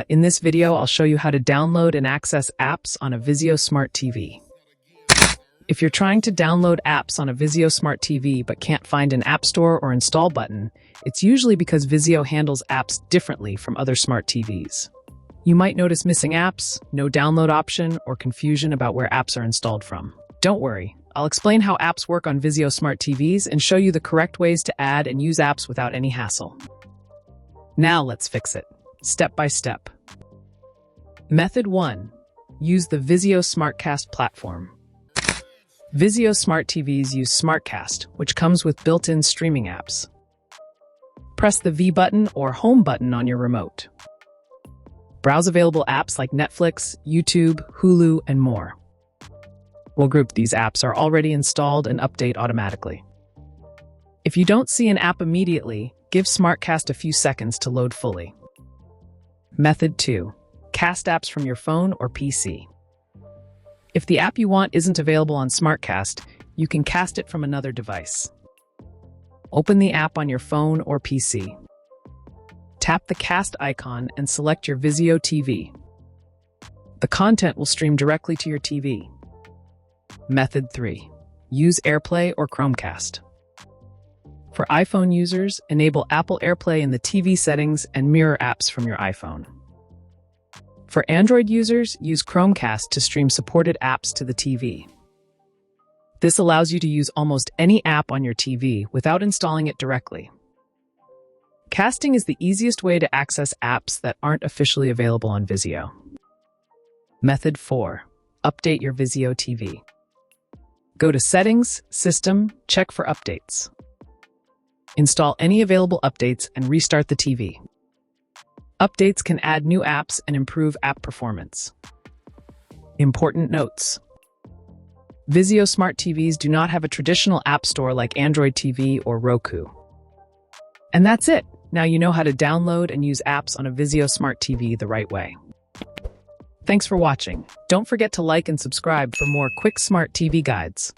In this video, I'll show you how to download and access apps on a Vizio Smart TV. If you're trying to download apps on a Vizio Smart TV but can't find an App Store or Install button, it's usually because Vizio handles apps differently from other smart TVs. You might notice missing apps, no download option, or confusion about where apps are installed from. Don't worry, I'll explain how apps work on Vizio Smart TVs and show you the correct ways to add and use apps without any hassle. Now let's fix it, step by step. Method 1. Use the Vizio SmartCast platform. Vizio Smart TVs use SmartCast, which comes with built-in streaming apps. Press the V button or Home button on your remote. Browse available apps like Netflix, YouTube, Hulu, and more. We'll group these apps are already installed and update automatically. If you don't see an app immediately, give SmartCast a few seconds to load fully. Method 2. Cast apps from your phone or PC. If the app you want isn't available on SmartCast, you can cast it from another device. Open the app on your phone or PC. Tap the cast icon and select your Vizio TV. The content will stream directly to your TV. Method 3. Use AirPlay or Chromecast. For iPhone users, enable Apple AirPlay in the TV settings and mirror apps from your iPhone. For Android users, use Chromecast to stream supported apps to the TV. This allows you to use almost any app on your TV without installing it directly. Casting is the easiest way to access apps that aren't officially available on Vizio. Method 4. Update your Vizio TV. Go to Settings, System, check for updates. Install any available updates and restart the TV. Updates can add new apps and improve app performance. Important notes. Vizio Smart TVs do not have a traditional app store like Android TV or Roku. And that's it. Now you know how to download and use apps on a Vizio Smart TV the right way. Thanks for watching. Don't forget to like and subscribe for more quick smart TV guides.